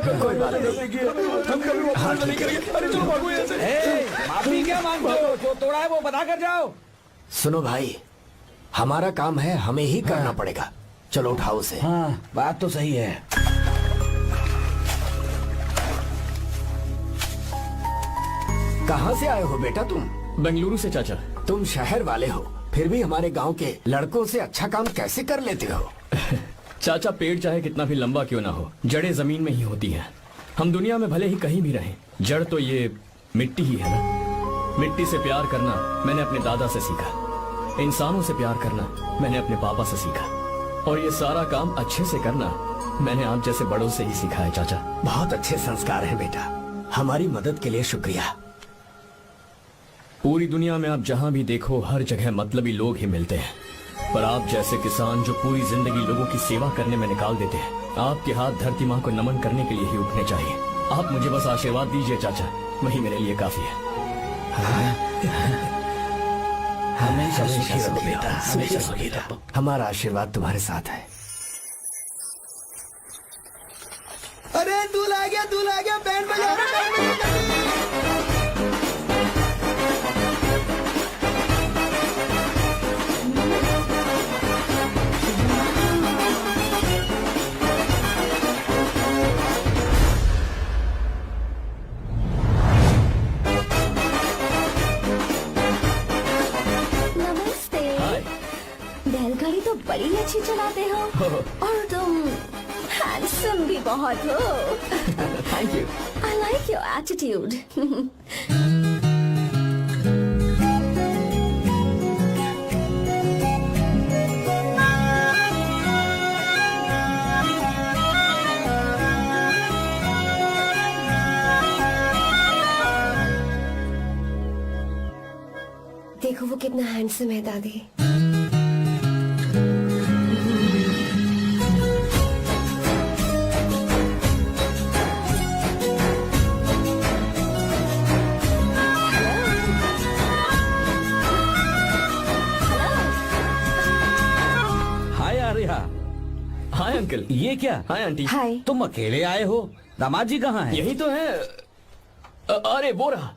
कोई बात नहीं, हम कभी वो अपमान नहीं करेंगे। अरे चलो भागो यहाँ से। माफी क्या मांगते हो? जो तोड़ा है वो बता कर जाओ। सुनो भाई, हमारा काम है, हमें ही करना पड़ेगा। चलो उठाओ उसे। हाँ, बात तो सही है। कहाँ से आए हो बेटा तुम? बेंगलुरु से चाचा। तुम शहर वाले हो, फिर भी हमारे गांव के लड़कों से अच्छा काम कैसे कर लेते हो? चाचा, पेड़ चाहे कितना भी लंबा क्यों ना हो, जड़ें जमीन में ही होती हैं। हम दुनिया में भले ही कहीं भी रहें, जड़ तो ये मिट्टी ही है ना। मिट्टी से प्यार करना मैंने अपने दादा से सीखा, इंसानों से प्यार करना मैंने अपने पापा से सीखा, और ये सारा काम अच्छे से करना मैंने आप जैसे बड़ों से ही सीखा है चाचा। बहुत अच्छे संस्कार हैं बेटा, हमारी मदद के लिए शुक्रिया। पूरी दुनिया में आप जहाँ भी देखो, हर जगह मतलबी लोग ही मिलते हैं, पर आप जैसे किसान जो पूरी जिंदगी लोगों की सेवा करने में निकाल देते हैं, आपके हाथ धरती माँ को नमन करने के लिए ही उठने चाहिए। आप मुझे बस आशीर्वाद दीजिए चाचा, वही मेरे लिए काफी है। हमेशा सुखी रहो बेटा, हमेशा सुखी रहो। हमारा आशीर्वाद तुम्हारे साथ है। अरे दूल्हा आ गया, बैंड बजाओ रे, बैंड बजाओ। बैलगाड़ी तो बड़ी अच्छी चलाते हो, और तुम हैंडसम भी बहुत हो। Thank you. I like your attitude. देखो वो कितना हैंडसम है दादी। Hi uncle. ये क्या? Hi aunty. हाय। तुम अकेले आए हो? दामाद जी कहाँ हैं? यही तो है। अरे वो रहा।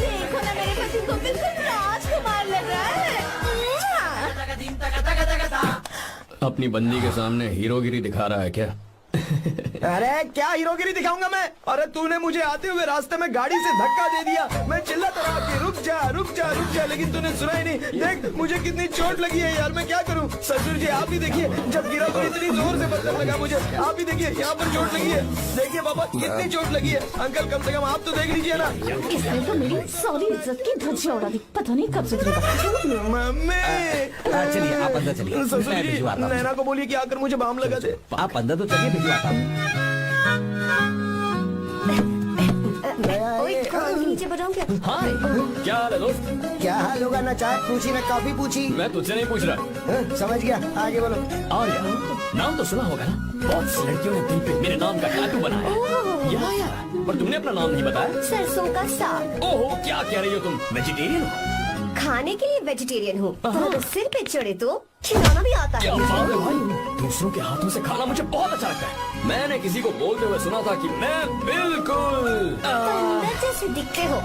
देखो ना, मेरे पति को बिल्कुल राजकुमार लग रहा है। अपनी बंदी के सामने हीरोगिरी दिखा रहा है क्या? अरे क्या हीरोगिरी दिखाऊंगा मैं? अरे तूने मुझे आते हुए रास्ते में गाड़ी से धक्का दे दिया। मैं चिल्लाता रहा कि रुक जा रुक जा रुक जा, लेकिन तूने सुना ही नहीं। देख मुझे कितनी चोट लगी है यार, मैं क्या करूं? ससुर जी आप ही देखिए, जब गिरा तो इतनी जोर से पत्थर लगा मुझे। आप ही देखिए, यहाँ पर चोट लगी है। देखिए पापा कितनी चोट लगी है। अंकल कम से कम आप तो देख लीजिए ना। इसने तो मेरी सारी इज्जत की धज्जियां उड़ा दी। पता नहीं कब सुधरेगा। मम्मी चलिए आप अंदर चलिए, ससुर मैं जी भिजवाता हूँ। नैना को बोलिए कि आकर मुझे बाम लगा दे। आप अंदर तो चलिए, भिजवाता हूँ। ओए, नीचे बताऊं क्या? हाय, क्या हाल है दोस्त? क्या हाल होगा? ना चाय पूछी ना कॉफी पूछी। मैं तुझसे नहीं पूछ रहा। समझ गया, आगे बोलो। आर्या, नाम तो सुना होगा ना? बहुत सी लड़कियों ने दिल पे मेरे नाम का टैटू बनाया है। या, पर तुमने अपना नाम नहीं बताया। सरसों का साग। ओहो, क्या कह रही हो तुम? वेजिटेरियन हो? खाने के लिए वेजिटेरियन हूँ, पर अगर सिर पे चढ़े तो खिलाना भी आता क्या है। बात है भाई, दूसरों के हाथों से खाना मुझे बहुत अच्छा लगता है। मैंने किसी को बोलते हुए सुना था कि मैं बिल्कुल अंदर जैसे दिखते हो।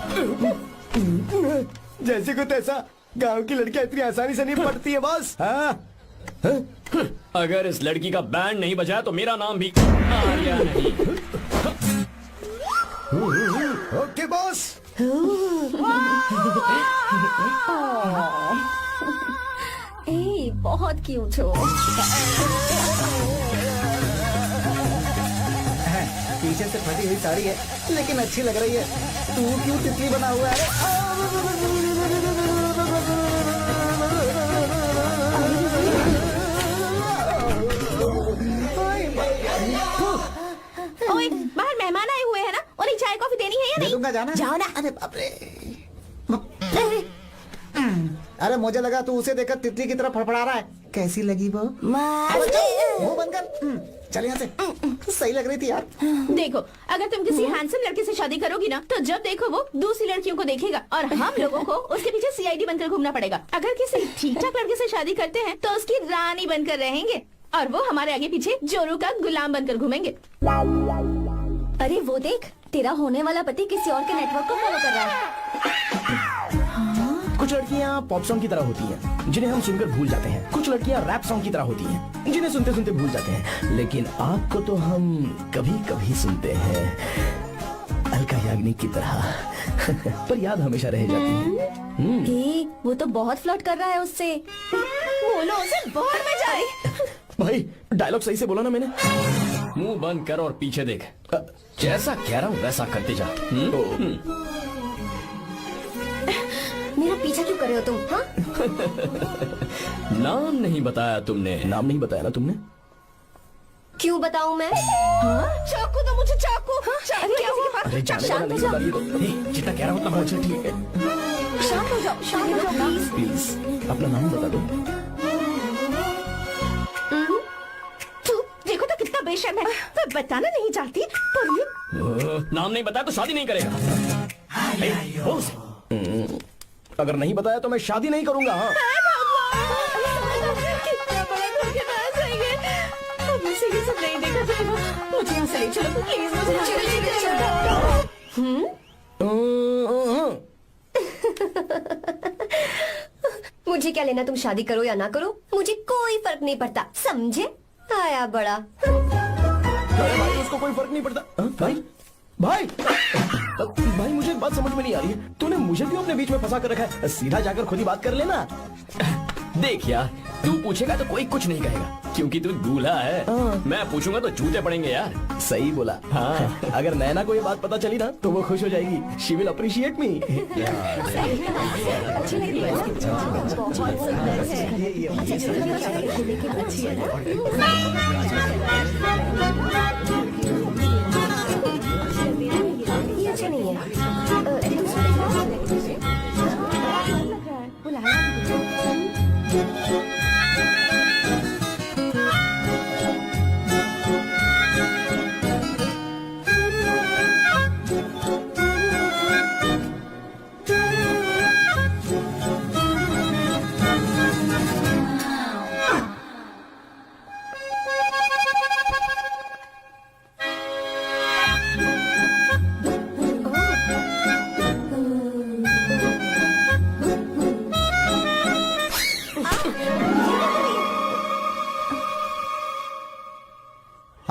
जैसे को तैसा, गांव की लड़कियां इतनी आसानी से नहीं पढ़ती है बॉस। अगर इस लड़की का बैंड नहीं बजाया तो मेरा नाम भी आर्या नहीं। Okay boss. ए, बहुत क्यूट हो। पीछे से फटी हुई साड़ी है, लेकिन अच्छी लग रही है। तू क्यों तितली बना हुआ है? ओए, बाहर मेहमान आए हुए हैं ना, उन्हें चाय कॉफी देनी है या नहीं? दूंगा, जाना। जाओ ना। अरे बाप रे। अरे मुझे लगा तू उसे देखकर तितली की तरह फड़फड़ा रहा है। कैसी लगी वो? मुंह बंद कर। चल यहाँ से। सही लग रही थी यार। देखो, अगर तुम किसी हैंडसम लड़के से शादी करोगी ना, तो जब देखो वो दूसरी लड़कियों को देखेगा और हम लोगों को उसके पीछे सीआईडी बनकर घूमना पड़ेगा। अगर किसी ठीक ठाक लड़के से शादी करते हैं तो उसकी रानी बनकर रहेंगे और वो हमारे आगे पीछे जोरू का गुलाम बनकर घूमेंगे। अरे वो देख, तेरा होने वाला पति किसी और के नेटवर्क को फॉलो कर रहा है। कुछ लड़कियाँ पॉप सॉन्ग की तरह होती हैं, जिन्हें हम सुनकर भूल जाते हैं। कुछ लड़कियाँ रैप सॉन्ग की तरह होती हैं, जिन्हें सुनते सुनते भूल जाते हैं। लेकिन आपको तो हम कभी कभी सुनते हैं, अलका याग्निक की तरह। पर याद हमेशा रह जाती है। हे, वो तो बहुत फ्लर्ट कर रहा है उससे। बोलो उसे बाहर में जाए। भाई डायलॉग सही से बोला ना मैंने। मुंह बंद कर और पीछे देख। जैसा कह रहा हूँ वैसा करते जा। मेरा पीछा क्यों कर रहे हो तुम? हाँ? नाम नहीं बताया तुमने। नाम नहीं बताया ना तुमने? क्यों बताऊं मैं? चाकू दो मुझे, चाकू। अरे क्या हुआ? अरे जाने वाला नहीं बता रही तो। ए, जितना कह रहा हूँ उतना बहुत अच्छा, ठीक है। शांत हो जाओ, शांत हो जाओ प्लीज। प्लीज अपना नाम बता दो। तू देखो तो कितना बेशर्म है। मैं बताना नहीं चाहती पर ये नाम नहीं बताया तो शादी नहीं करेगा। बोल से। अगर नहीं बताया तो मैं शादी नहीं करूंगा। हाँ। कितना बड़ा धोखेबाज है ये। अब मुझसे ये सब नहीं देखा जाएगा। मुझे यहाँ से ले चलो प्लीज, मुझे यहाँ से ले चलो। मुझे क्या लेना तुम शादी करो या ना करो, मुझे कोई फर्क नहीं पड़ता, समझे? आया बड़ा। अरे भाई उसको कोई फर्क नहीं पड़ता। भाई भाई भाई मुझे एक बात समझ में नहीं आ रही है। तूने मुझे क्यों अपने बीच में फंसा कर रखा है? सीधा जाकर खुद ही बात कर लेना। देख यार, तू पूछेगा तो कोई कुछ नहीं कहेगा क्योंकि तू दूल्हा है। मैं पूछूंगा तो जूते पड़ेंगे यार। सही बोला। हाँ। अगर नैना को ये बात पता चली ना तो वो खुश हो जाएगी। शी विल अप्रिशिएट मी। अच्छी लगी है ना? बहुत सुंदर है। ये अच्छा नहीं है।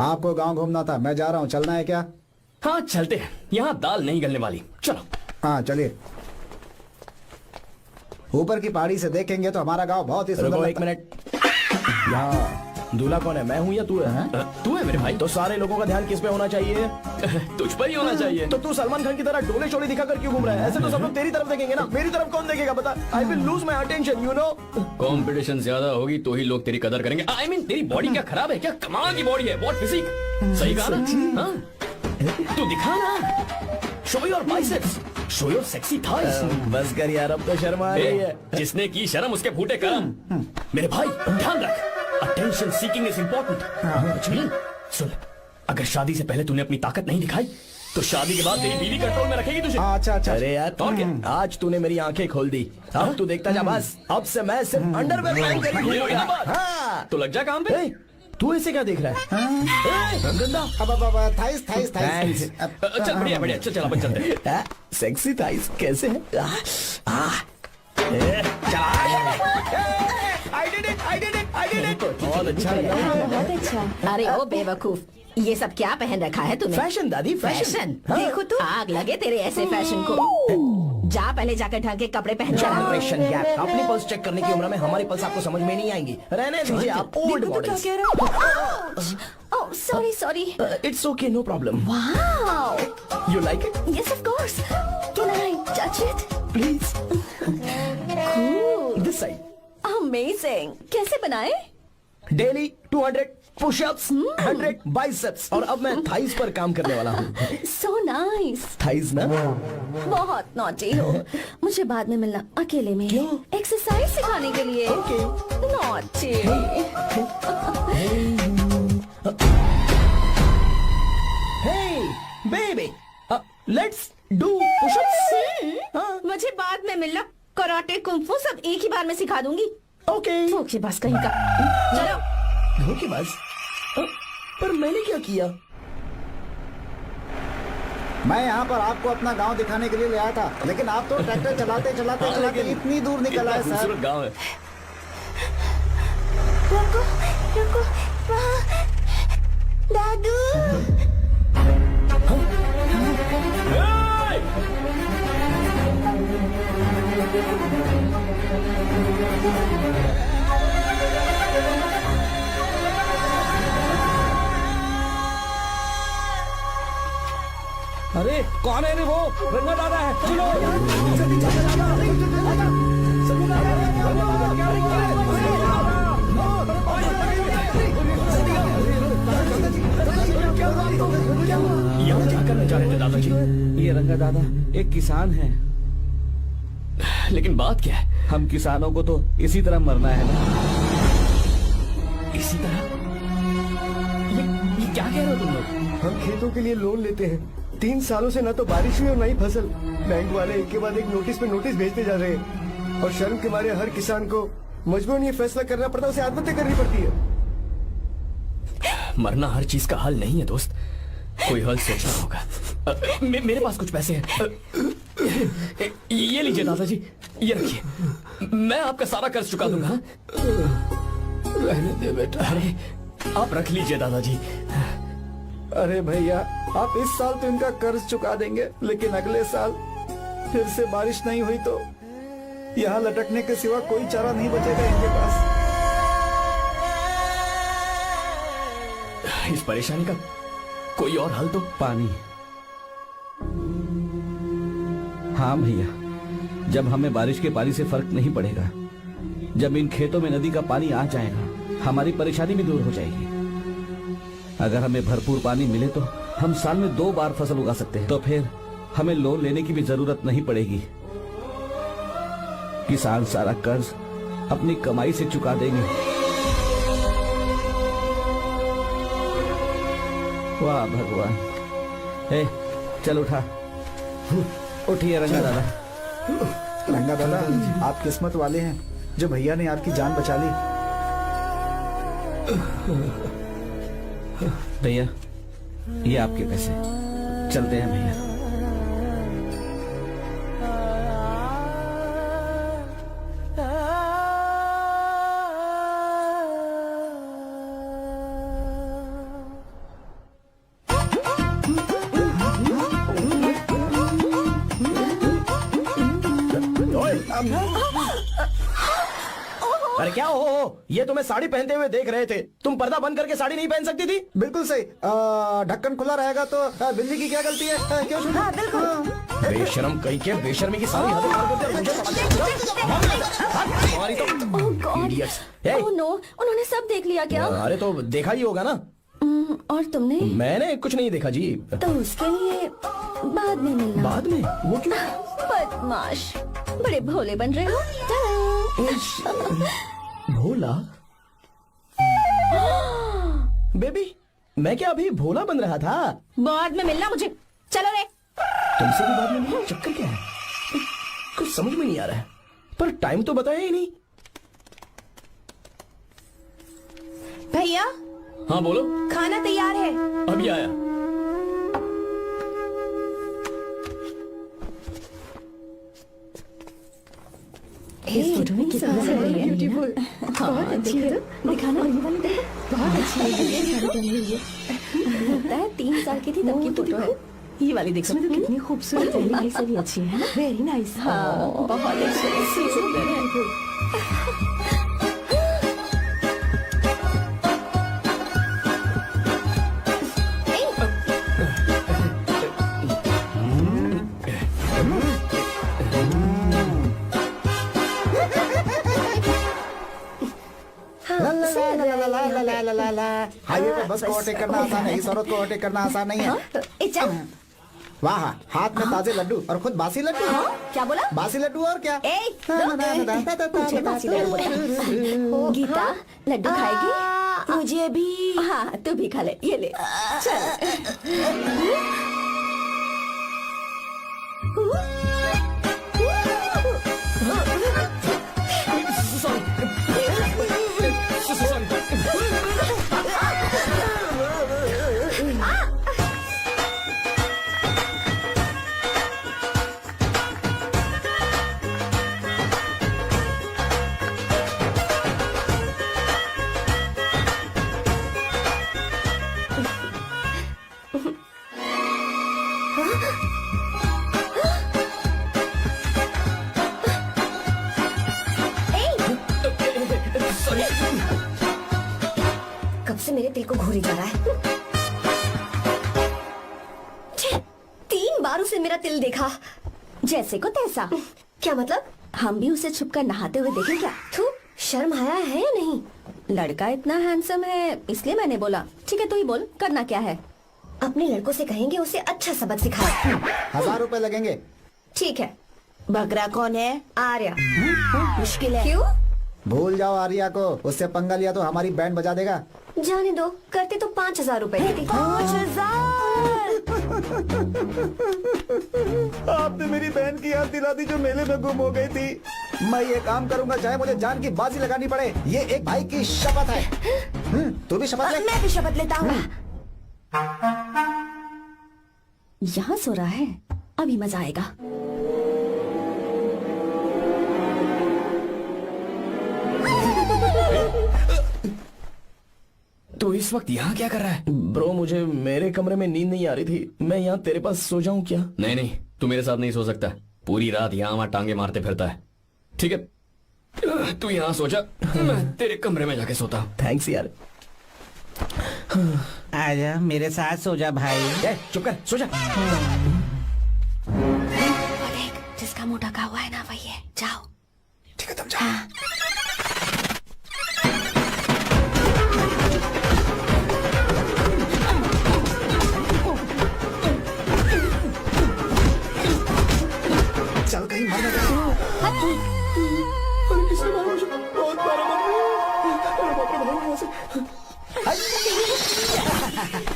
आपको गांव घूमना था, मैं जा रहा हूँ, चलना है क्या? हाँ चलते हैं, यहाँ दाल नहीं गलने वाली। चलो। हाँ चलिए। ऊपर की पहाड़ी से देखेंगे तो हमारा गांव बहुत ही सुंदर रुको एक लगता है। मिनट। यहाँ दूल्हा कौन है? मैं हूँ या तू है? तू है मेरे भाई। तो सारे लोगों का ध्यान किस पे होना चाहिए? तुझ पर ही होना चाहिए। तो तू सलमान खान की तरह डोले शोले दिखाकर क्यों घूम रहा है? ऐसे तो सब लोग तेरी तरफ देखेंगे ना। मेरी तरफ कौन देखेगा बता? I will lose my attention, you know. Competition ज्यादा होगी तो ही लोग तेरी कदर करेंगे। आई मीन तेरी बॉडी क्या खराब है क्या? कमाल की बॉडी है, व्हाट फिजिक। सही कहा ना? हाँ? तू दिखा ना, show your biceps, show your sexy thighs. बस कर यार, अब तो शर्म आ रही है। जिसने की शर्म उसके फूटे करम। मेरे भाई ध्यान रख, अटेंशन सीकिंग इज इम्पोर्टेंट। सुन, अगर शादी से पहले तूने अपनी ताकत नहीं दिखाई तो शादी के बाद तेरी बीवी कंट्रोल में रखेगी तुझे। अच्छा अच्छा। अरे यार और क्या? आज तूने मेरी आंखें खोल दी। अब तू देखता जा बस। अब से मैं सिर्फ अंडरवेयर पहन कर ही ये हुई ना घूमूंगा। बात? हाँ। तो लग जा काम पे। ए, तू ऐसे क्या देख रहा है? ए, गंदा। अब थाइस थाइस Thanks. थाइस। चल बढ़िया बढ़िया, चल अपन चलते हैं। सेक्सी थाइस कैसे है? बहुत अच्छा लगा। बहुत अच्छा। अरे ओ बेवकूफ, ये सब क्या पहन रखा है तूने? फैशन दादी, फैशन। हाँ। देखो तू, आग लगे तेरे ऐसे फैशन को। जा पहले जाकर ढंग के कपड़े पहन कर आ। Generation gap. अपनी पल्स चेक करने की उम्र में हमारी पल्स आपको समझ में नहीं आएंगी। रहने दीजिए, आप old models. Oh sorry sorry. It's okay, no problem. Wow. You like it? Yes of course. Can I touch it? Please. Cool. This side. Amazing. कैसे बनाए? डेली 200 पुशअप्स, 100 बाइसेप्स, और अब मैं थाइस पर काम करने वाला हूँ। So nice. थाइस ना? बहुत नॉटी हो। मुझे बाद में मिलना अकेले में। क्यों? एक्सरसाइज सिखाने के लिए। Okay. Naughty. Baby let's do pushups. मुझे बाद में मिलना, कराटे कुंफू सब एक ही बार में सिखा दूंगी। ओके। धोखेबाज कहीं का। चलो। धोखेबाज? पर मैंने क्या किया? मैं यहाँ पर आपको अपना गांव दिखाने के लिए ले आया था, लेकिन आप तो ट्रैक्टर चलाते चलाते चलाते इतनी दूर निकल आए सर। खूबसूरत गांव है। रुको रुको, वहाँ दादू। अरे कौन है रे वो? रंगा दादा है, चलो। यहाँ क्या करना चाह रहे थे दादाजी? ये रंगा दादा एक किसान है। लेकिन बात क्या है? हम किसानों को तो इसी तरह मरना है ना। इसी तरह? ये क्या कह रहे हो तुम लोग? हम खेतों के लिए लोन लेते हैं। 3 सालों से ना तो बारिश हुई और ना ही फसल। बैंक वाले एक के बाद एक नोटिस पे नोटिस भेजते जा रहे हैं और शर्म के मारे हर किसान को मजबूरन ये फैसला करना पड़ता है, उसे आत्महत्या करनी पड़ती है। मरना हर चीज का हल नहीं है दोस्त, कोई हल सोचना होगा। मेरे पास कुछ पैसे हैं। ये लीजिए दादाजी, ये रखिए, मैं आपका सारा कर्ज चुका दूंगा। रहने दे बेटा। अरे आप रख लीजिए दादाजी। अरे भैया, आप इस साल तो इनका कर्ज चुका देंगे, लेकिन अगले साल फिर से बारिश नहीं हुई तो यहाँ लटकने के सिवा कोई चारा नहीं बचेगा इनके पास। इस परेशानी का कोई और हल तो? पानी। हाँ भैया, जब हमें बारिश के पानी से फर्क नहीं पड़ेगा, जब इन खेतों में नदी का पानी आ जाएगा, हमारी परेशानी भी दूर हो जाएगी। अगर हमें भरपूर पानी मिले तो हम साल में 2 बार फसल उगा सकते हैं। तो फिर हमें लोन लेने की भी जरूरत नहीं पड़ेगी। किसान सारा कर्ज अपनी कमाई से चुका देंगे। वाह भगवान। ए, चल उठा। उठिए रंगा दादा। रंगा दादा, आप किस्मत वाले हैं जो भैया ने आपकी जान बचा ली। भैया, ये आपके पैसे। चलते हैं भैया। अरे क्या हो, ये तुम्हें साड़ी पहनते हुए देख रहे थे। तुम पर्दा बंद करके साड़ी नहीं पहन सकती थी? बिल्कुल सही। ढक्कन खुला रहेगा तो बिल्ली की क्या गलती है? क्यों छोटू? हाँ बिल्कुल। बेशरम कहीं के, बेशर्मी की सारी हद पार कर दी। तुम्हारी तो ओह गॉड। idiots। ओह नो, उन्होंने सब देख लिया क्या? अरे तो देखा ही होगा ना। और तुमने? मैंने कुछ नहीं देखा जी। तो उसके लिए बाद में मिलना। बाद में? वो क्यों? बदमाश, बड़े भोले बन रहे हो। टाटा। भोला? बेबी, मैं क्या अभी भोला बन रहा था? बाद में मिलना मुझे। चलो रे। तुमसे भी बाद में मिलना? चक्कर क्या है? कुछ समझ में नहीं आ रहा है। पर टाइम तो बताया ही नहीं। भैया, हाँ बोलो। खाना तैयार है। अभी आया। इस फोटो में कितना लग रही है? ब्यूटीफुल। बहुत अच्छी है। दिखाना। ये वाली देखो, बहुत अच्छी है। लगता है 3 साल की थी तब की फोटो है। ये वाली देख सकते हो कितनी खूबसूरत है। नाइस से भी अच्छी है ना? Very nice. हाँ बहुत अच्छी। हाईवे पे बस को ओवरटेक करना आसान है, इस औरत को ओवरटेक करना आसान नहीं है। वाह, हाथ में ताजे लड्डू और खुद बासी लड्डू। क्या बोला? बासी लड्डू और क्या? मुझे बासी लड्डू बोला। गीता, लड्डू खाएगी? मुझे भी। हाँ तू भी खा ले, ये ले। चल। कब से मेरे दिल को घूरी जा रहा है। छे, 3 बार उसे मेरा तिल देखा, जैसे को तैसा। क्या मतलब? हम भी उसे छुपकर नहाते हुए देखें क्या? थू, शर्म आया है या नहीं? लड़का इतना हैंडसम है इसलिए मैंने बोला। ठीक है तू ही बोल, करना क्या है? अपने लड़कों से कहेंगे उसे अच्छा सबक सिखाए। 1000 रुपए लगेंगे। ठीक है। बकरा कौन है? आर्या। मुश्किल है। क्यों? भूल जाओ आर्या को, उससे पंगा लिया तो हमारी बैंड बजा देगा। जाने दो, करते तो 5000 रुपए देती। 5000! आपने मेरी बहन की याद दिला दी जो मेले में गुम हो गई थी। मैं ये काम करूंगा चाहे मुझे जान की बाजी लगानी पड़े। ये एक भाई की शपथ है। तू भी शपथ ले। मैं भी शपथ लेता हूँ। यहाँ सो रहा है, अभी मजा आएगा। तो इस वक्त यहाँ क्या कर रहा है? ब्रो मुझे मेरे कमरे में नींद नहीं आ रही थी, मैं यहाँ तेरे पास सो जाऊं क्या? नहीं नहीं, तू मेरे साथ नहीं सो सकता। पूरी रात यहाँ वहाँ टांगे मारते फिरता है। ठीक है तू यहाँ सो जा, मैं तेरे कमरे में जाके सोता हूँ। थैंक्स यार। आजा मेरे साथ सो जा भाई। चुप कर, सो जा। वो देख, जिसका मुंह ढका हुआ है ना वही है। जाओ। ठीक है तुम जाओ। चल कहीं मर ना जाए। अरे किसने मारा मुझे? बहुत मारा मुझे। अरे बाप रे, भागो यहाँ से।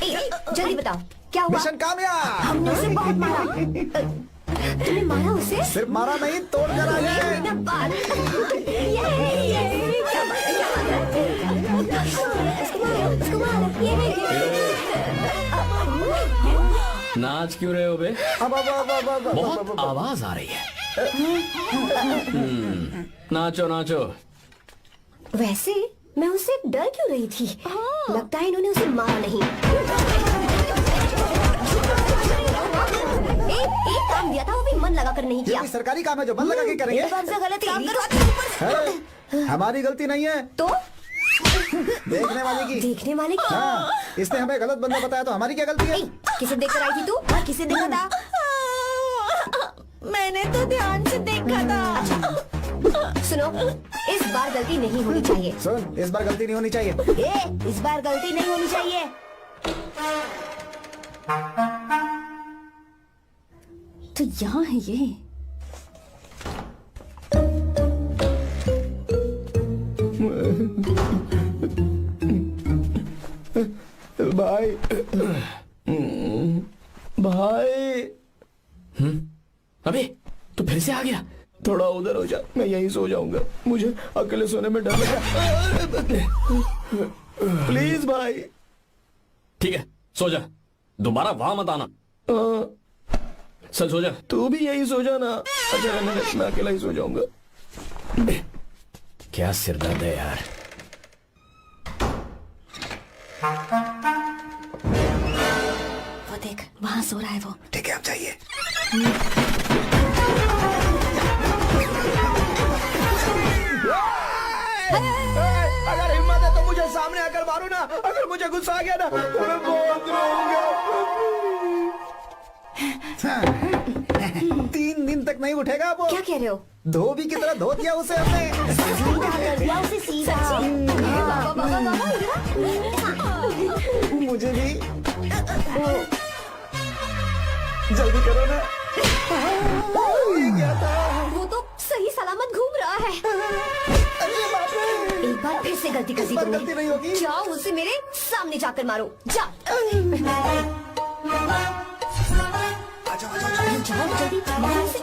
ए, जल्दी बताओ क्या हुआ? मिशन कामयाब। हमने उसे बहुत मारा। तुमने मारा उसे? सिर्फ मारा नहीं, तोड़ कर आ गए। क्या बात है? उसको मारो, नाच क्यों रहे हो बे? अब बहुत आवाज आ रही है। नाचो नाचो। वैसे मैं उससे डर क्यों रही थी? लगता है इन्होंने उसे मारा नहीं। एक काम दिया था वो भी मन लगा कर नहीं ये किया। भी सरकारी काम है जो मन लगा के करेंगे। एक बार से गलती काम करो। है, हमारी गलती नहीं है, तो देखने वाले की। देखने वाले की। हाँ, इसने हमें गलत बंदा बताया तो हमारी क्या गलती है? किसे देखकर आई थी तू? किसे देखा था? मैंने तो ध्यान से देखा था। सुनो, इस बार गलती नहीं होनी चाहिए। सुन, इस बार गलती नहीं होनी चाहिए। इस बार गलती नहीं होनी चाहिए। तो यहाँ है ये। भाई भाई। अबे तू फिर से आ गया? थोड़ा उधर हो जा, मैं यहीं सो जाऊंगा। मुझे अकेले सोने में डर लगा। प्लीज भाई। ठीक है सो जा, दोबारा वहां मत आना। चल सो जा। तू भी यहीं सो जाना। अच्छा मैं अकेला ही सो जाऊंगा। क्या सिरदर्द है यार। वो देख, वहाँ सो रहा है वो। ठीक है आप जाइए। अगर हिम्मत है तो मुझे सामने आकर मारो ना। अगर मुझे गुस्सा आ गया ना तो मैं बहुत रोऊंगा। 3 दिन तक नहीं उठेगा वो। क्या कह रहे हो? धोबी की तरह धो दिया उसे हमने। सीधा कर दिया उसे, सीधा। मुझे भी जल्दी करो ना। ये क्या था? वो तो सही सलामत घूम रहा है। अरे बाप रे। एक बार फिर से गलती कर दी इस बार गलती नहीं तुमने। होगी। जाओ उसे मेरे सामने जाकर मारो। जा। आ जाओ, आ जाओ, आ जाओ। जाओ जल्दी बाहर से।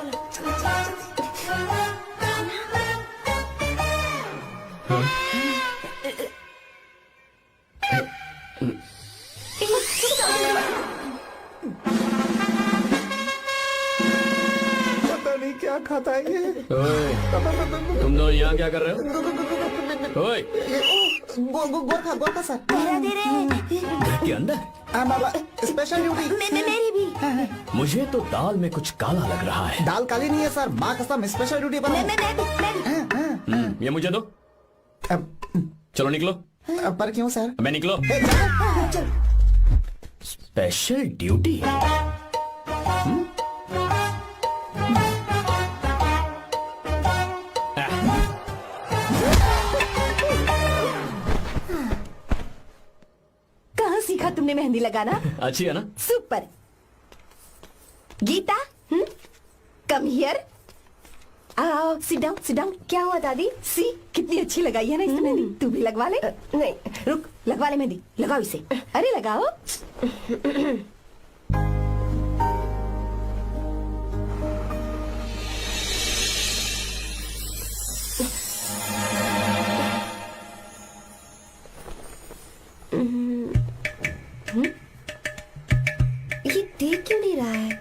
पता नहीं क्या खाता है ये। ओए, तुम दोनों यहाँ क्या कर रहे हो? ओए, गोरखा सर। घर के अंदर? Special duty. मेरी भी। मुझे तो दाल में कुछ काला लग रहा है। दाल काली नहीं है सर, माँ कसम स्पेशल ड्यूटी पर हूँ। ये मुझे दो। चलो निकलो। पर क्यों सर? मैं निकलो। Special duty? कहाँ सीखा तुमने मेहंदी लगाना? अच्छी है ना? सुपर। Geeta, come here. आओ, सिट डाउन। क्या हुआ दादी? सी कितनी अच्छी लगाई है ना इसने मेहंदी। तू भी लगवा ले। नहीं, रुक, लगवा ले मेहंदी। लगाओ इसे। अरे लगाओ। ये देख क्यों नहीं रहा है?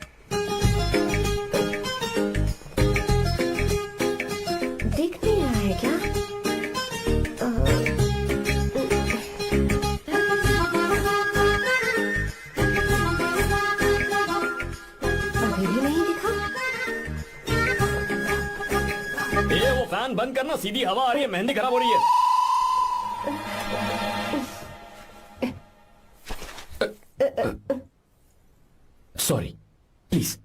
देख नहीं रहा है क्या? अभी भी नहीं दिखा। वो फैन बंद करना, सीधी हवा आ रही है, मेहंदी खराब हो रही है। Sorry, please.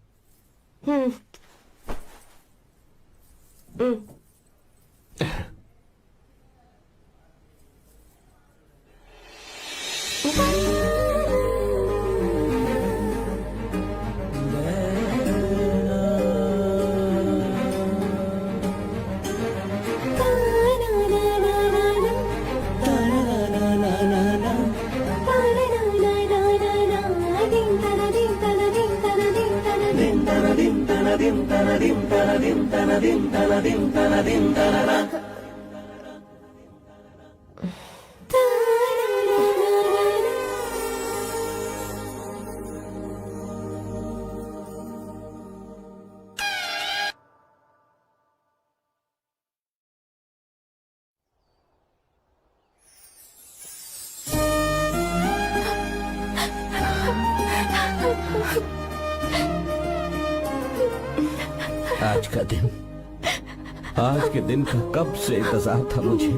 आज के दिन का कब से इंतजार था मुझे।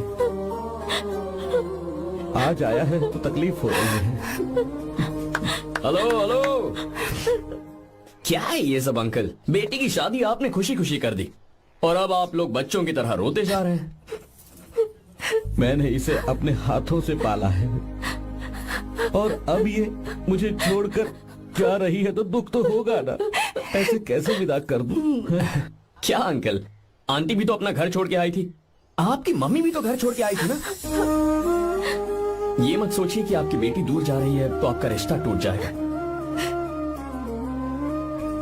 आज आया है तो तकलीफ हो रही है। हेलो। क्या है ये सब अंकल? बेटी की शादी आपने खुशी खुशी कर दी और अब आप लोग बच्चों की तरह रोते जा रहे हैं। मैंने इसे अपने हाथों से पाला है और अब ये मुझे छोड़कर जा रही है तो दुख तो होगा ना। ऐसे कैसे विदा कर दूं? क्या अंकल, आंटी भी तो अपना घर छोड़ के आई थी, आपकी मम्मी भी तो घर छोड़ के आई थी ना। ये मत सोचिए कि आपकी बेटी दूर जा रही है तो आपका रिश्ता टूट जाएगा।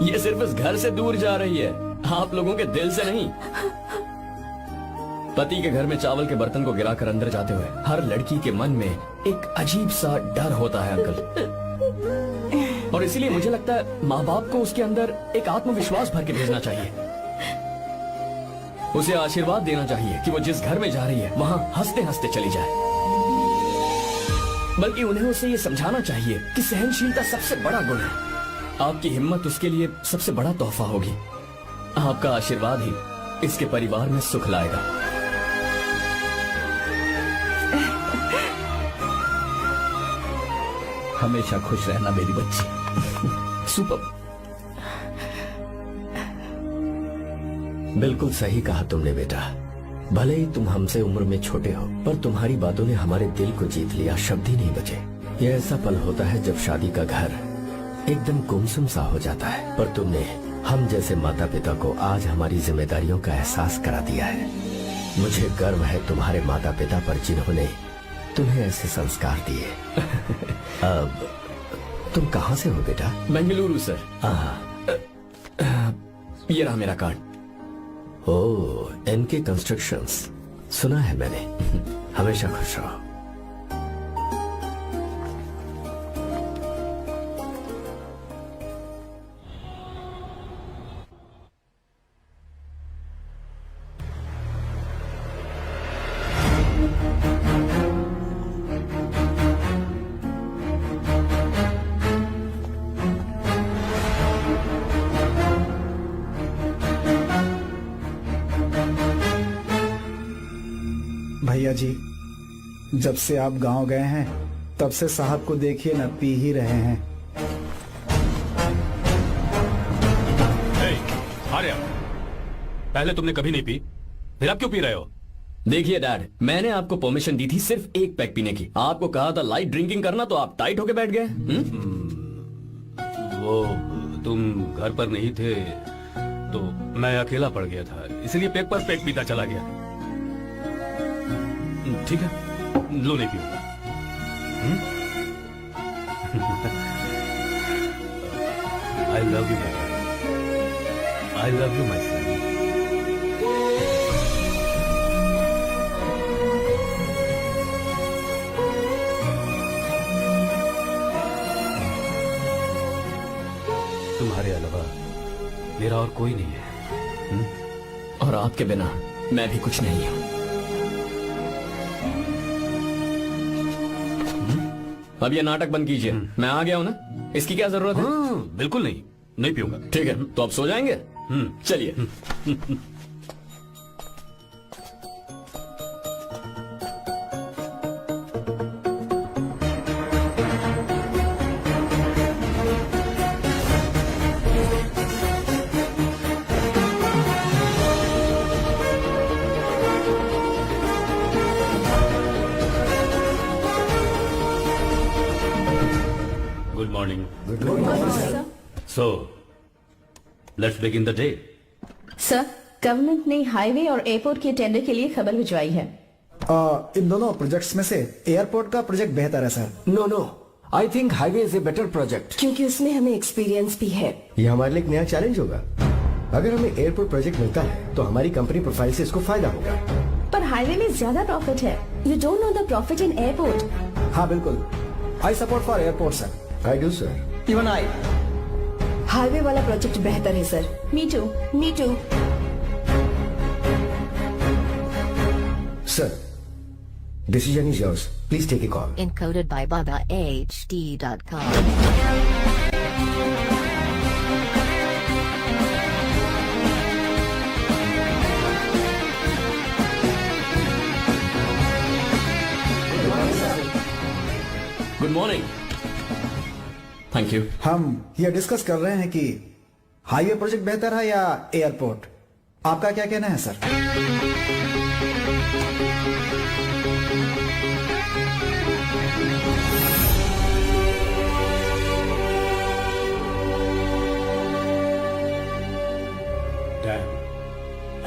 ये सिर्फ इस घर से दूर जा रही है, आप लोगों के दिल से नहीं। पति के घर में चावल के बर्तन को गिराकर अंदर जाते हुए हर लड़की के मन में एक अजीब सा डर होता है अंकल, और इसीलिए मुझे लगता है माँ बाप को उसके अंदर एक आत्मविश्वास भर के भेजना चाहिए। उसे आशीर्वाद देना चाहिए कि वो जिस घर में जा रही है वहां हंसते हंसते चली जाए। बल्कि उन्हें उसे ये समझाना चाहिए कि सहनशीलता सबसे बड़ा गुण है। आपकी हिम्मत उसके लिए सबसे बड़ा तोहफा होगी। आपका आशीर्वाद ही इसके परिवार में सुख लाएगा। हमेशा खुश रहना मेरी बच्ची। सुपर। बिल्कुल सही कहा तुमने बेटा। भले ही तुम हमसे उम्र में छोटे हो, पर तुम्हारी बातों ने हमारे दिल को जीत लिया, शब्द ही नहीं बचे। यह ऐसा पल होता है जब शादी का घर एकदम गुमसुम सा हो जाता है, पर तुमने हम जैसे माता पिता को आज हमारी जिम्मेदारियों का एहसास करा दिया है। मुझे गर्व है तुम्हारे माता पिता पर जिन्होंने तुम्हें ऐसे संस्कार दिए। अब तुम कहाँ से हो बेटा? बेंगलुरु सर। ये रहा मेरा कार्ड। ओह, एनके कंस्ट्रक्शंस, सुना है मैंने। हमेशा खुश रहो। भैया जी, जब से आप गांव गए हैं तब से साहब को देखिए न, पी ही रहे हैं। आर्या, पहले तुमने कभी नहीं पी, फिर आप क्यों पी रहे हो? देखिए डैड, मैंने आपको परमिशन दी थी सिर्फ एक पैक पीने की। आपको कहा था लाइट ड्रिंकिंग करना, तो आप टाइट होके बैठ गए। वो तुम घर पर नहीं थे तो मैं अकेला पड़ गया था, इसलिए पैक पर पैक पीता चला गया। ठीक है, लो नहीं पीऊंगा। I love you, I love you my son. तुम्हारे अलावा मेरा और कोई नहीं है। और आपके बिना मैं भी कुछ नहीं हूं। अब ये नाटक बंद कीजिए, मैं आ गया हूं ना, इसकी क्या जरूरत है? बिल्कुल नहीं, नहीं पीऊंगा। ठीक है, तो आप सो जाएंगे। चलिए। Good morning. Good morning. So, let's begin the day. Sir, government ने हाईवे और एयरपोर्ट के टेंडर के लिए खबर भिजवाई है। इन दोनों प्रोजेक्ट्स में से एयरपोर्ट का प्रोजेक्ट बेहतर है sir. No no, I think highway is a better project. क्योंकि उसमें हमें एक्सपीरियंस भी है। ये हमारे लिए एक नया चैलेंज होगा। अगर हमें एयरपोर्ट प्रोजेक्ट मिलता है तो हमारी कंपनी प्रोफाइल से इसको फायदा होगा। पर हाईवे में ज्यादा प्रॉफिट है। You don't know the profit in airport. हाँ बिल्कुल, I support for airport sir. I do sir. Even I. Highway वाला प्रोजेक्ट बेहतर है sir. Me too. Me too. Sir, decision is yours. Please take a call. Encoded by BabaHD.com. Good morning. Thank you. हम ये discuss कर रहे हैं कि highway project बेहतर है या एयरपोर्ट। आपका क्या कहना है sir?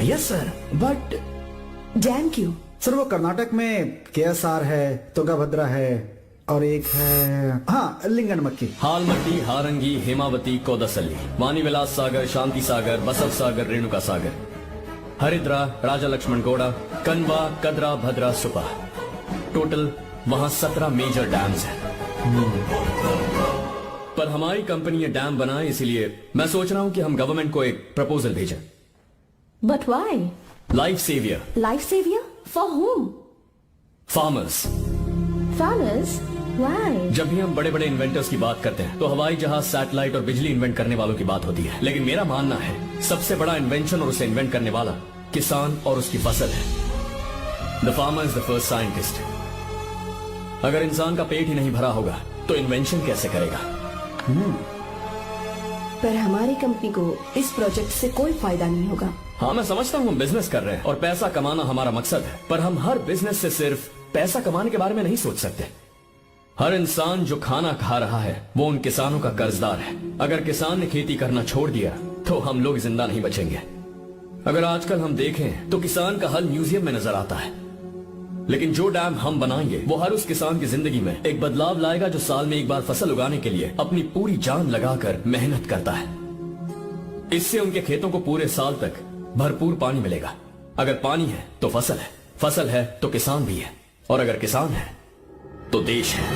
Yes sir, but dam क्यों? सर वो कर्नाटक में केएसआर है, तुंगाभद्रा है और एक है हाँ लिंगनमक्की। हालमट्टी, हारंगी, हेमावती, कोदसली, वानी विलास सागर, शांति सागर, बसव सागर, रेणुका सागर, हरिद्रा, राजा लक्ष्मण गौड़ा, कनवा, कदरा, भद्रा, सुपा। टोटल वहां 17 मेजर डैम्स हैं। पर हमारी कंपनी ये डैम बनाए, इसलिए मैं सोच रहा हूं कि हम गवर्नमेंट को एक प्रपोजल भेजें। But why? Life saviour. Life saviour for home? Farmers. Farmers? Why? जब भी हम बड़े बड़े इन्वेंटर्स की बात करते हैं तो हवाई जहाज, सैटेलाइट और बिजली इन्वेंट करने वालों की बात होती है, लेकिन मेरा मानना है सबसे बड़ा इन्वेंशन और उसे इन्वेंट करने वाला किसान और उसकी फसल है। The farmer is the first scientist. अगर इंसान का पेट ही नहीं भरा होगा तो इन्वेंशन कैसे करेगा? पर हमारी कंपनी को इस प्रोजेक्ट से कोई फायदा नहीं होगा। हाँ, मैं समझता हूँ हम बिजनेस कर रहे हैं और पैसा कमाना हमारा मकसद है, पर हम हर बिजनेस से सिर्फ पैसा कमाने के बारे में नहीं सोच सकते। हर इंसान जो खाना खा रहा है वो उन किसानों का कर्जदार है। अगर किसान ने खेती करना छोड़ दिया तो हम लोग जिंदा नहीं बचेंगे। अगर आजकल हम देखें तो किसान का हल म्यूजियम में नजर आता है, लेकिन जो डैम हम बनाएंगे वो हर उस किसान की जिंदगी में एक बदलाव लाएगा जो साल में एक बार फसल उगाने के लिए अपनी पूरी जान लगाकर मेहनत करता है। इससे उनके खेतों को पूरे साल तक भरपूर पानी मिलेगा। अगर पानी है तो फसल है तो किसान भी है, और अगर किसान है तो देश है।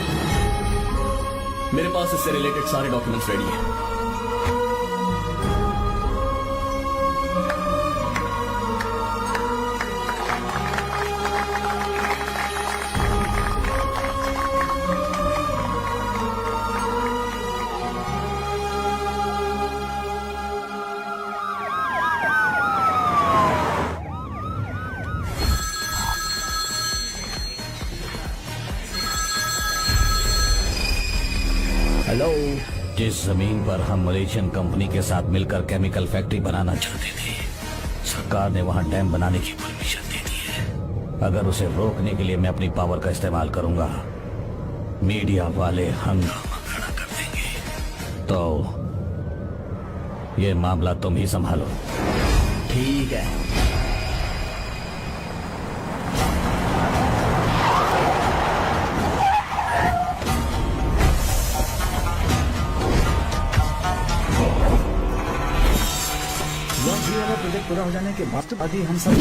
मेरे पास इससे रिलेटेड सारे डॉक्यूमेंट्स रेडी हैं। हेलो। जिस जमीन पर हम मलेशियन कंपनी के साथ मिलकर केमिकल फैक्ट्री बनाना चाहते थे, सरकार ने वहां डैम बनाने की परमिशन दे दी है। अगर उसे रोकने के लिए मैं अपनी पावर का इस्तेमाल करूंगा, मीडिया वाले हंगामा खड़ा कर देंगे। तो ये मामला तुम ही संभालो। ठीक है। प्रोजेक्ट पूरा हो जाने के बाद ही हम सब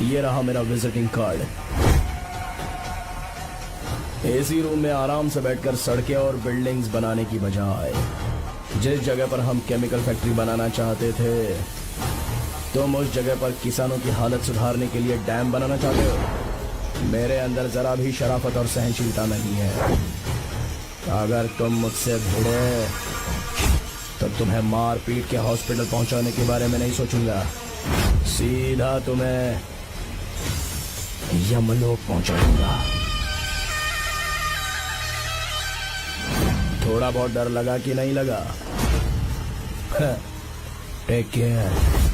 ये रहा मेरा विजिटिंग कार्ड। एसी रूम में आराम से बैठकर सड़कें और बिल्डिंग्स बनाने की बजाय जिस जगह पर हम केमिकल फैक्ट्री बनाना चाहते थे, तुम उस जगह पर किसानों की हालत सुधारने के लिए डैम बनाना चाहते हो। मेरे अंदर जरा भी शराफत और सहनशीलता नहीं है। अगर तुम मुझसे भिड़े तो तुम्हें मार पीट के हॉस्पिटल पहुंचाने के बारे में नहीं सोचूंगा, सीधा तुम्हें यमलोक पहुंचाऊंगा। थोड़ा बहुत डर लगा कि नहीं लगा? Take care.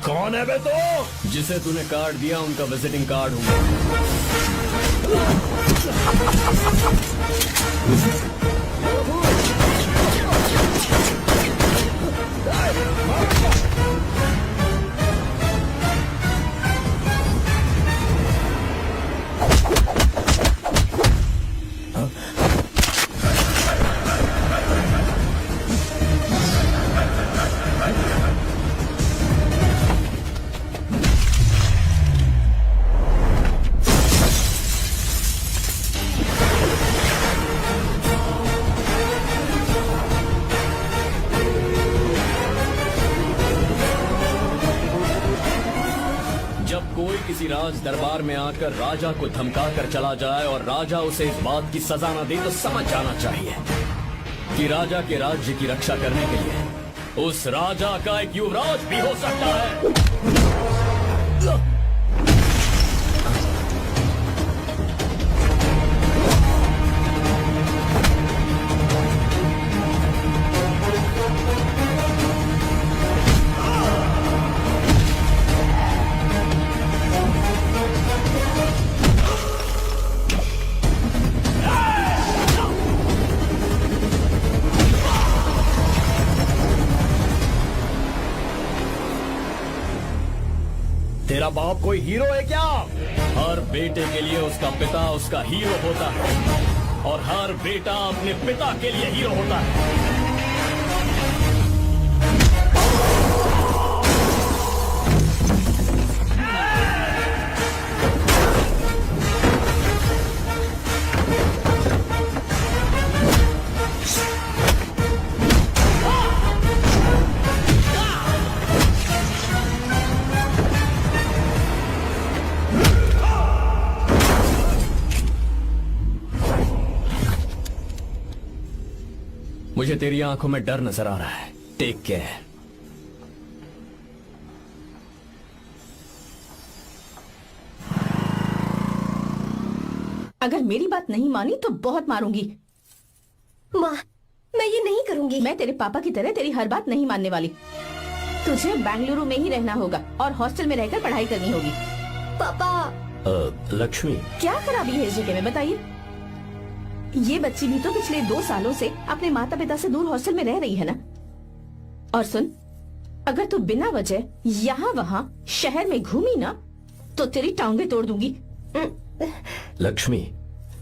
कौन है बे तो? जिसे तूने कार्ड दिया उनका विजिटिंग कार्ड हूँ। कोई किसी राज दरबार में आकर राजा को धमका कर चला जाए और राजा उसे इस बात की सजा न दे, तो समझ जाना चाहिए कि राजा के राज्य की रक्षा करने के लिए उस राजा का एक युवराज भी हो सकता है। तेरा बाप कोई हीरो है क्या? हर बेटे के लिए उसका पिता उसका हीरो होता है और हर बेटा अपने पिता के लिए हीरो होता है। मुझे तेरी आंखों में डर नजर आ रहा है। Take care. अगर मेरी बात नहीं मानी तो बहुत मारूंगी। माँ, मैं ये नहीं करूंगी। मैं तेरे पापा की तरह तेरी हर बात नहीं मानने वाली। तुझे बेंगलुरु में ही रहना होगा और हॉस्टल में रहकर पढ़ाई करनी होगी। पापा। लक्ष्मी, क्या खराबी है इस जगह में, बताइए। ये बच्ची भी तो पिछले 2 सालों से अपने माता पिता से दूर हॉस्टल में रह रही है ना। और सुन, अगर तू बिना वजह यहाँ वहाँ शहर में घूमी ना तो तेरी टांगे तोड़ दूंगी। लक्ष्मी,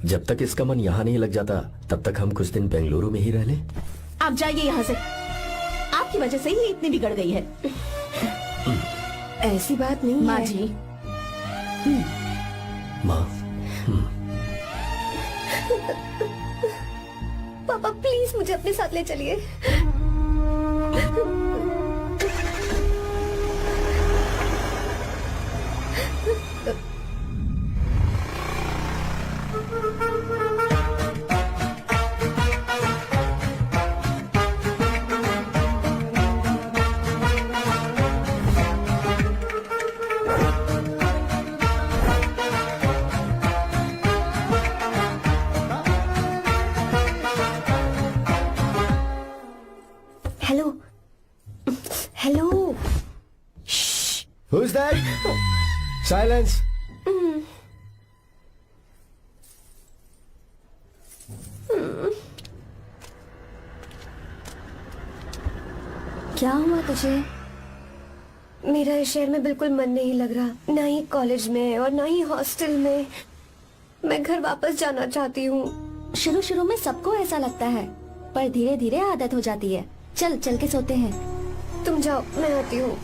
जब तक इसका मन यहाँ नहीं लग जाता तब तक हम कुछ दिन बेंगलुरु में ही रह लें। आप जाइए यहाँ से। आपकी वजह से ही इतनी बिगड़ गई है। ऐसी बात नहीं माँ है। जी, माँ, पापा प्लीज मुझे अपने साथ ले चलिए। Hello, hello. Who's that? Silence. क्या हुआ तुझे? मेरा इस शहर में बिल्कुल मन नहीं लग रहा, ना ही कॉलेज में और ना ही हॉस्टल में। मैं घर वापस जाना चाहती हूँ। शुरू शुरू में सबको ऐसा लगता है, पर धीरे धीरे आदत हो जाती है। चल चल के सोते हैं। तुम जाओ, मैं आती हूँ।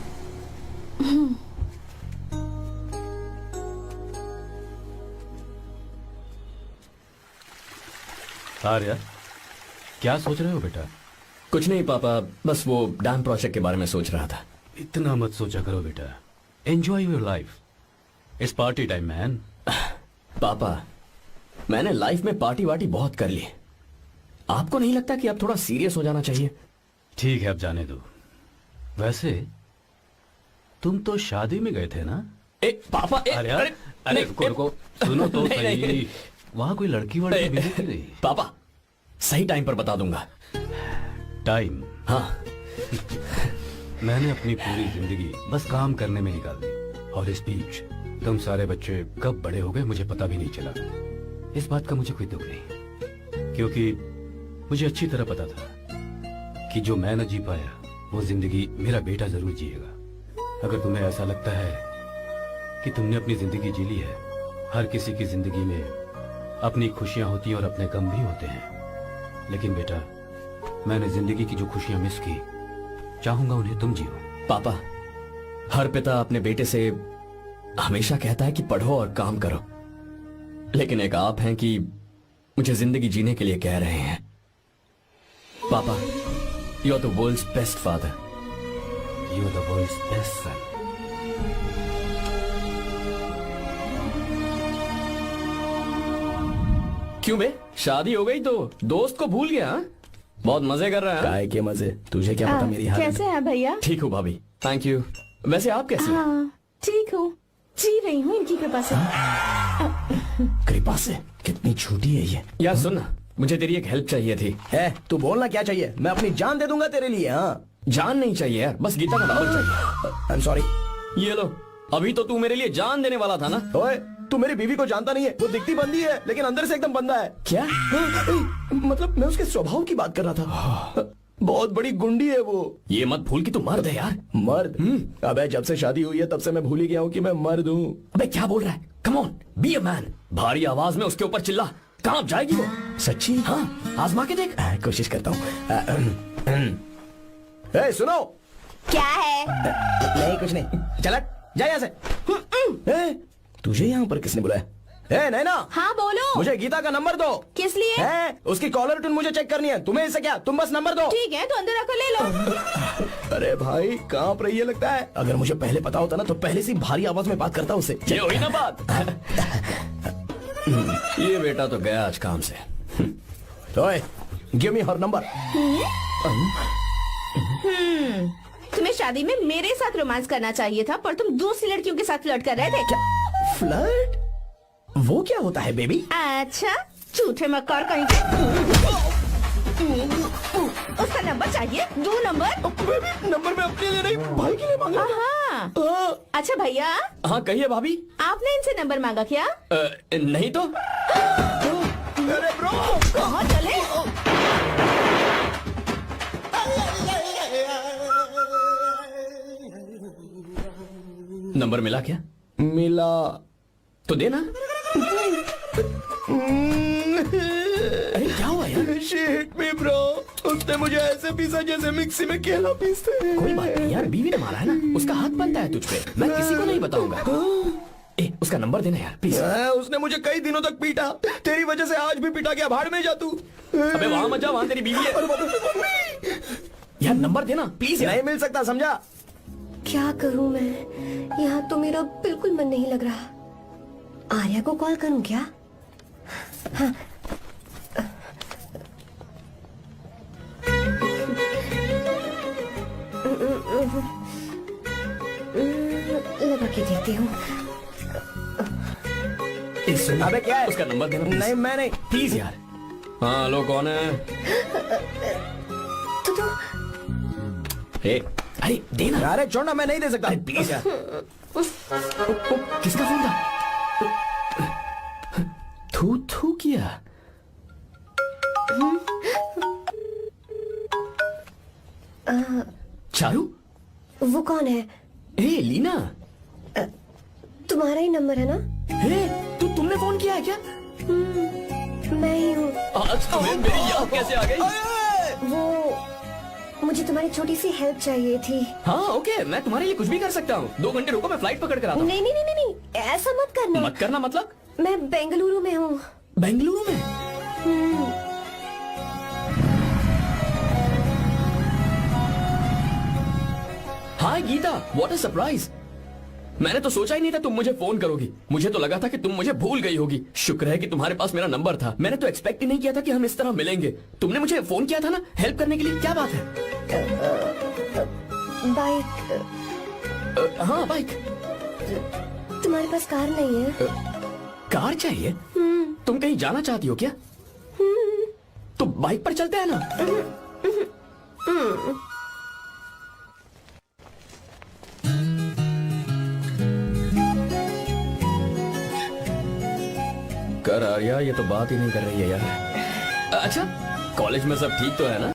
आर्या, क्या सोच रहे हो बेटा? कुछ नहीं पापा, बस वो डैम प्रोजेक्ट के बारे में सोच रहा था। इतना मत सोचा करो बेटा। Enjoy your life. It's party time man. पापा, मैंने लाइफ में पार्टी वार्टी बहुत कर ली। आपको नहीं लगता कि अब थोड़ा सीरियस हो जाना चाहिए? ठीक है, अब जाने दो। वैसे तुम तो शादी में गए थे ना? पापा, अरे रुको, सुनो तो सही। वहां कोई लड़की वड़की मिली थी नहीं? पापा, सही टाइम पर बता दूंगा। टाइम? हाँ। मैंने अपनी पूरी जिंदगी बस काम करने में निकाल दी, और इस बीच तुम सारे बच्चे कब बड़े हो गए मुझे पता भी नहीं चला। इस बात का मुझे कोई दुख नहीं, क्योंकि मुझे अच्छी तरह पता था कि जो मैं न जी पाया वो जिंदगी मेरा बेटा जरूर जिएगा। अगर तुम्हें ऐसा लगता है कि तुमने अपनी जिंदगी जी ली है, हर किसी की जिंदगी में अपनी खुशियां होती हैं और अपने गम भी होते हैं, लेकिन बेटा मैंने जिंदगी की जो खुशियां मिस की, चाहूंगा उन्हें तुम जियो। पापा, हर पिता अपने बेटे से हमेशा कहता है कि पढ़ो और काम करो, लेकिन एक आप हैं कि मुझे जिंदगी जीने के लिए कह रहे हैं। पापा, you are the world's best father. You are the world's best son. क्यों बे, शादी हो गई तो दोस्त को भूल गया? बहुत मजे कर रहा है। काय के मजे, तुझे क्या पता मेरी हालत। कैसे हैं भैया? ठीक हूँ भाभी, थैंक यू। वैसे आप कैसे हैं? हाँ, ठीक हूँ, जी रही हूँ इनकी कृपा से। कृपा से? कितनी झूठी है ये। यार सुन ना, मुझे तेरी एक हेल्प चाहिए थी। है, तू बोलना क्या चाहिए? मैं अपनी जान दे दूंगा तेरे लिए। हाँ, जान नहीं चाहिए यार, बस गीता का डबल चाहिए। I am sorry. ये लो, अभी तो तू मेरे लिए जान देने वाला था ना। ओए, तू मेरी बीवी को जानता नहीं है। वो दिखती बंदी है लेकिन अंदर से एकदम बंदा है। क्या? मतलब मैं उसके स्वभाव की बात कर रहा था। बहुत बड़ी गुंडी है वो। ये मत भूल कि तू मर्द है यार। मर्द? अबे जब से शादी हुई है तब से मैं भूल ही गया हूँ कि मैं मर्द हूँ। अबे क्या बोल रहा है? Come on, be a man. भारी आवाज में उसके ऊपर चिल्ला। कहाँ जाएगी वो? सच्ची? हाँ, आजमा के देख। कोशिश करता हूँ। सुनो। क्या है? नहीं कुछ नहीं, चल जा यहाँ से। तुझे यहाँ पर किसने बुलाया? नैना। हाँ बोलो। मुझे गीता का नंबर दो। किस लिए? उसकी कॉलर ट्यून मुझे चेक करनी है। तुम्हें इससे क्या, तुम बस नंबर दो। ठीक है, तो अंदर आकर ले लो। अरे भाई, कांप रही है लगता है। अगर मुझे पहले पता होता ना तो पहले से भारी आवाज में बात करता उससे। ये हुई ना बात। ये बेटा तो गया आज काम से। ओए, गिव मी हर नंबर। तुम्हें शादी में मेरे साथ रोमांस करना चाहिए था, पर तुम दूसरी लड़कियों के साथ फ्लर्ट कर रहे थे। फ्लर्ट? वो क्या होता है बेबी? अच्छा, झूठे मक्कार कहीं के। उसका नंबर चाहिए? दो नंबर। बेबी नंबर मैं अपने लिए नहीं, भाई के लिए मांगा। हाँ। अच्छा भैया, हाँ कहिए भाभी। आपने इनसे नंबर मांगा क्या? नहीं तो। अरे ब्रो, कहाँ चले? नंबर मिला क्या? मिला तो देना। अरे क्या हुआ यार? She hit me bro। उसने मुझे ऐसे पीसा जैसे मिक्सी में केला पीसते हैं। कोई बात नहीं यार, बीवी ने मारा है ना, उसका हाथ बनता है तुझ पे। मैं किसी को नहीं बताऊंगा। ए, उसका नंबर देना यार प्लीज। उसने मुझे कई दिनों तक पीटा, तेरी वजह से आज भी पिटा गया। भाड़ में जा तू। अबे वहां मत जा, वहां तेरी बीवी है। यार नंबर देना प्लीज यार। नहीं मिल सकता, समझा? क्या करूं मैं, यहाँ तो मेरा बिल्कुल मन नहीं लग रहा। आर्या को कॉल करूं क्या? हाँ। लगा के देखती हूँ। अबे क्या है? उसका नंबर देना नहीं मैं नहीं। प्लीज यार। हाँ हेलो, कौन है? तो ए, अरे देना। अरे छोड़ना, मैं नहीं दे सकता। अरे प्लीज यार। किसका फोन था? थू थू किया। चारू? वो कौन है? ए लीना। तुम्हारा ही नंबर है ना? तुमने फोन किया है क्या? मैं ही हूँ। आज तुम्हें मेरी याद कैसे आ गई? वो मुझे तुम्हारी छोटी सी हेल्प चाहिए थी। हाँ ओके, मैं तुम्हारे लिए कुछ भी कर सकता हूँ। 2 घंटे रुको, मैं फ्लाइट पकड़ कर आता हूँ। नहीं नहीं नहीं नहीं, ऐसा मत करना। मत करना मतलब? मैं बेंगलुरु में हूँ। बेंगलुरु में? हाय गीता, व्हाट अ सरप्राइज। मैंने तो सोचा ही नहीं था तुम मुझे फोन करोगी। मुझे तो लगा था कि तुम मुझे भूल गई होगी। शुक्र है कि तुम्हारे पास मेरा नंबर था। मैंने तो एक्सपेक्ट ही नहीं किया था कि हम इस तरह मिलेंगे। तुमने मुझे फोन किया था ना हेल्प करने के लिए, क्या बात है? बाइक। हाँ बाइक। तुम्हारे पास कार नहीं है? कार चाहिए? तुम कहीं जाना चाहती हो क्या? तो बाइक पर चलते हैं ना। कर आर्या, ये तो बात ही नहीं कर रही है यार। अच्छा, कॉलेज में सब ठीक तो है ना?